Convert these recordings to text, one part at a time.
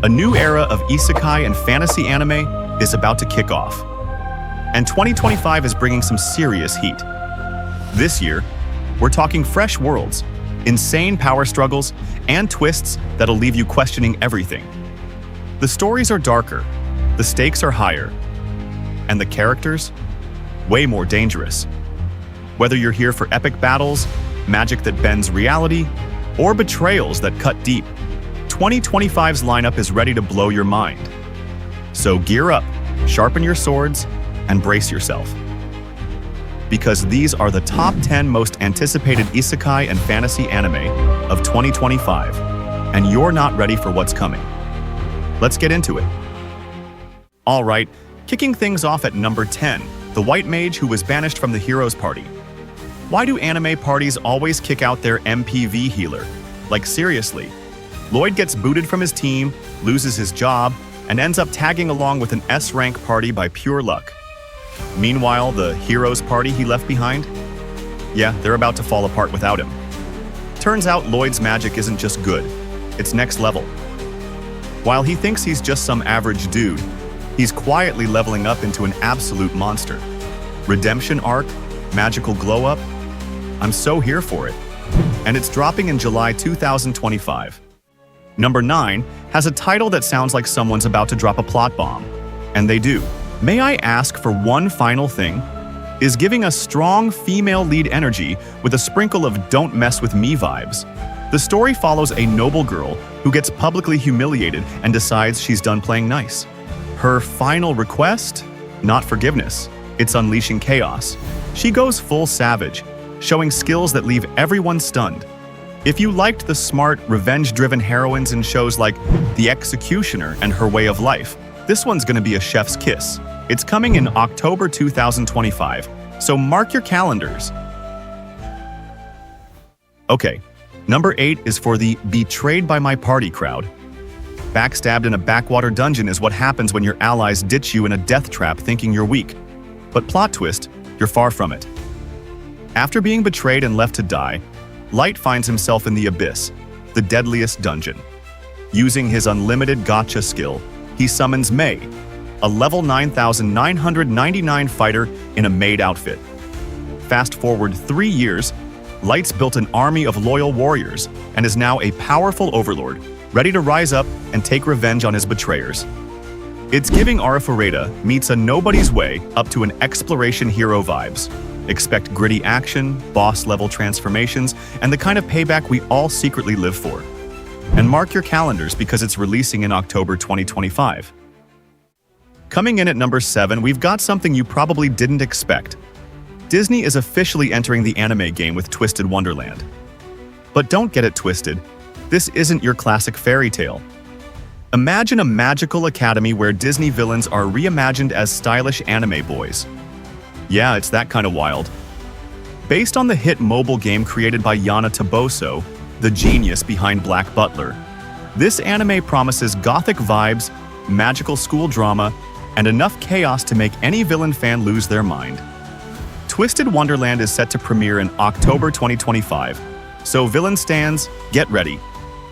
A new era of isekai and fantasy anime is about to kick off. And 2025 is bringing some serious heat. This year, we're talking fresh worlds, insane power struggles, and twists that'll leave you questioning everything. The stories are darker, the stakes are higher, and the characters, way more dangerous. Whether you're here for epic battles, magic that bends reality, or betrayals that cut deep, 2025's lineup is ready to blow your mind. So gear up, sharpen your swords, and brace yourself. Because these are the top 10 most anticipated isekai and fantasy anime of 2025, and you're not ready for what's coming. Let's get into it. All right, kicking things off at number 10, the white mage who was banished from the hero's party. Why do anime parties always kick out their MPV healer? Like seriously. Lloyd gets booted from his team, loses his job, and ends up tagging along with an S-rank party by pure luck. Meanwhile, the hero's party he left behind? Yeah, they're about to fall apart without him. Turns out Lloyd's magic isn't just good, it's next level. While he thinks he's just some average dude, he's quietly leveling up into an absolute monster. Redemption arc, magical glow-up, I'm so here for it. And it's dropping in July 2025. Number 9 has a title that sounds like someone's about to drop a plot bomb. And they do. May I ask for one final thing? Is giving us strong female lead energy with a sprinkle of don't mess with me vibes. The story follows a noble girl who gets publicly humiliated and decides she's done playing nice. Her final request? Not forgiveness. It's unleashing chaos. She goes full savage, showing skills that leave everyone stunned. If you liked the smart, revenge-driven heroines in shows like The Executioner and Her Way of Life, this one's gonna be a chef's kiss. It's coming in October 2025, so mark your calendars. Okay, number 8 is for the betrayed by my party crowd. Backstabbed in a backwater dungeon is what happens when your allies ditch you in a death trap thinking you're weak. But plot twist, you're far from it. After being betrayed and left to die, Light finds himself in the Abyss, the deadliest dungeon. Using his unlimited gacha skill, he summons Mei, a level 9,999 fighter in a maid outfit. Fast forward 3 years, Light's built an army of loyal warriors and is now a powerful overlord, ready to rise up and take revenge on his betrayers. It's giving Arifureta meets a nobody's way up to an exploration hero vibes. Expect gritty action, boss-level transformations, and the kind of payback we all secretly live for. And mark your calendars because it's releasing in October 2025. Coming in at number 7, we've got something you probably didn't expect. Disney is officially entering the anime game with Twisted Wonderland. But don't get it twisted. This isn't your classic fairy tale. Imagine a magical academy where Disney villains are reimagined as stylish anime boys. Yeah, it's that kind of wild. Based on the hit mobile game created by Yana Taboso, the genius behind Black Butler, this anime promises gothic vibes, magical school drama, and enough chaos to make any villain fan lose their mind. Twisted Wonderland is set to premiere in October 2025, so villain stans, get ready.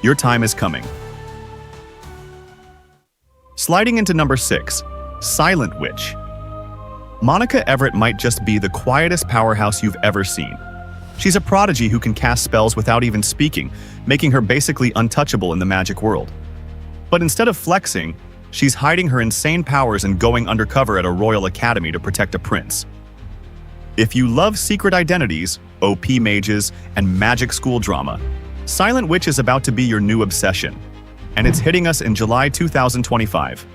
Your time is coming. Sliding into number 6, Silent Witch. Monica Everett might just be the quietest powerhouse you've ever seen. She's a prodigy who can cast spells without even speaking, making her basically untouchable in the magic world. But instead of flexing, she's hiding her insane powers and going undercover at a royal academy to protect a prince. If you love secret identities, OP mages, and magic school drama, Silent Witch is about to be your new obsession, and it's hitting us in July 2025.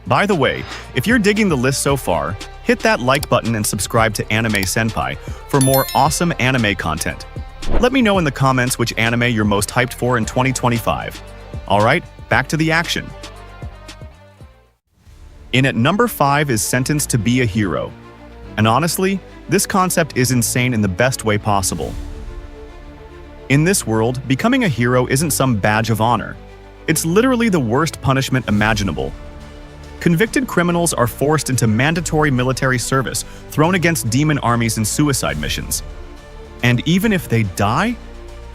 By the way, if you're digging the list so far, hit that like button and subscribe to Anime Senpai for more awesome anime content. Let me know in the comments which anime you're most hyped for in 2025. Alright, back to the action. In at number 5 is Sentenced to Be a Hero. And honestly, this concept is insane in the best way possible. In this world, becoming a hero isn't some badge of honor. It's literally the worst punishment imaginable. Convicted criminals are forced into mandatory military service, thrown against demon armies in suicide missions. And even if they die,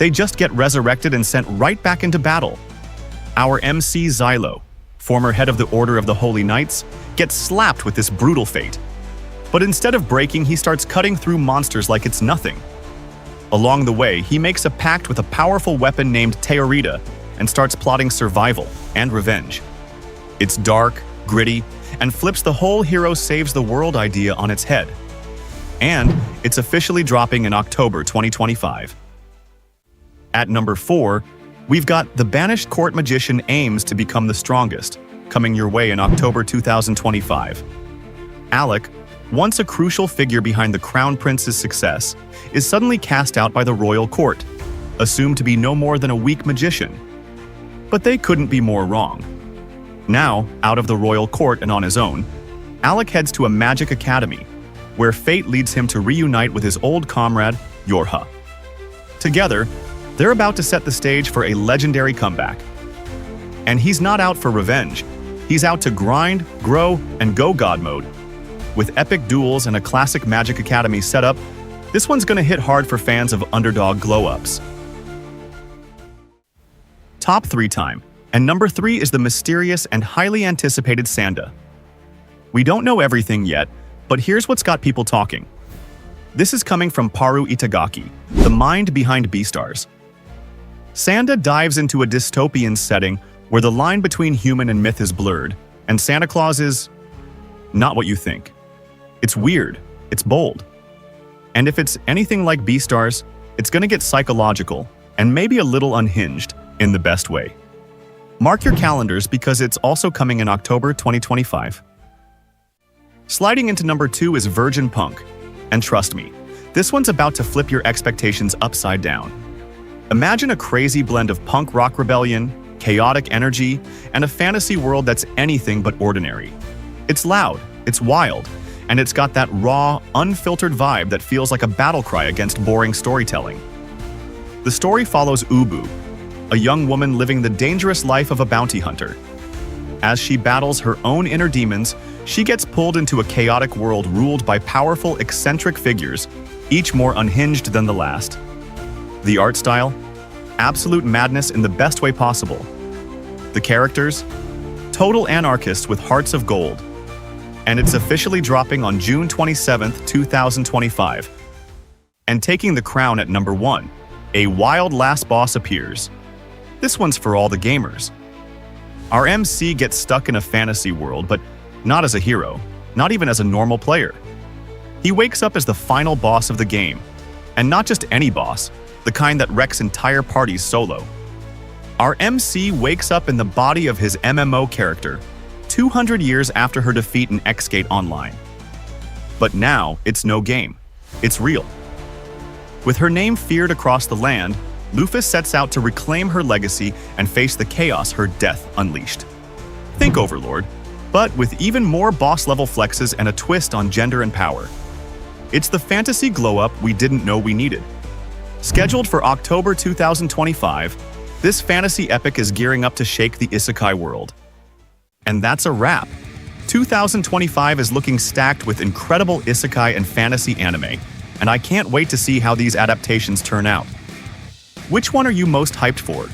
They just get resurrected and sent right back into battle. Our MC Xylo, former head of the Order of the Holy Knights, gets slapped with this brutal fate. But instead of breaking, he starts cutting through monsters like it's nothing. Along the way, he makes a pact with a powerful weapon named Teorita and starts plotting survival and revenge. It's dark, gritty, and flips the whole hero saves the world idea on its head. And it's officially dropping in October 2025. At number 4, we've got The Banished Court Magician Aims to Become the Strongest, coming your way in October 2025. Alec, once a crucial figure behind the Crown Prince's success, is suddenly cast out by the royal court, assumed to be no more than a weak magician. But they couldn't be more wrong. Now, out of the royal court and on his own, Alec heads to a magic academy, where fate leads him to reunite with his old comrade, Yorha. Together, they're about to set the stage for a legendary comeback. And he's not out for revenge. He's out to grind, grow, and go God mode. With epic duels and a classic Magic Academy setup, this one's gonna hit hard for fans of underdog glow-ups. Top 3 time, and number 3 is the mysterious and highly anticipated Sanda. We don't know everything yet, but here's what's got people talking. This is coming from Paru Itagaki, the mind behind Beastars. Sanda dives into a dystopian setting where the line between human and myth is blurred, and Santa Claus is not what you think. It's weird, it's bold. And if it's anything like Beastars, it's gonna get psychological and maybe a little unhinged in the best way. Mark your calendars because it's also coming in October 2025. Sliding into number 2 is Virgin Punk, and trust me, this one's about to flip your expectations upside down. Imagine a crazy blend of punk rock rebellion, chaotic energy, and a fantasy world that's anything but ordinary. It's loud, it's wild, and it's got that raw, unfiltered vibe that feels like a battle cry against boring storytelling. The story follows Ubu, a young woman living the dangerous life of a bounty hunter. As she battles her own inner demons, she gets pulled into a chaotic world ruled by powerful, eccentric figures, each more unhinged than the last. The art style? Absolute madness in the best way possible. The characters? Total anarchists with hearts of gold. And it's officially dropping on June 27, 2025. And taking the crown at number 1, a wild last boss appears. This one's for all the gamers. Our MC gets stuck in a fantasy world, but not as a hero, not even as a normal player. He wakes up as the final boss of the game, and not just any boss, the kind that wrecks entire parties solo. Our MC wakes up in the body of his MMO character, 200 years after her defeat in Xgate Online. But now, it's no game. It's real. With her name feared across the land, Lufus sets out to reclaim her legacy and face the chaos her death unleashed. Think Overlord, but with even more boss-level flexes and a twist on gender and power. It's the fantasy glow-up we didn't know we needed. Scheduled for October 2025, this fantasy epic is gearing up to shake the Isekai world. And that's a wrap. 2025 is looking stacked with incredible Isekai and fantasy anime, and I can't wait to see how these adaptations turn out. Which one are you most hyped for?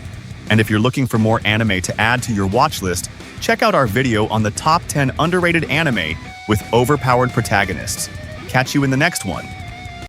And if you're looking for more anime to add to your watch list, check out our video on the top 10 underrated anime with overpowered protagonists. Catch you in the next one.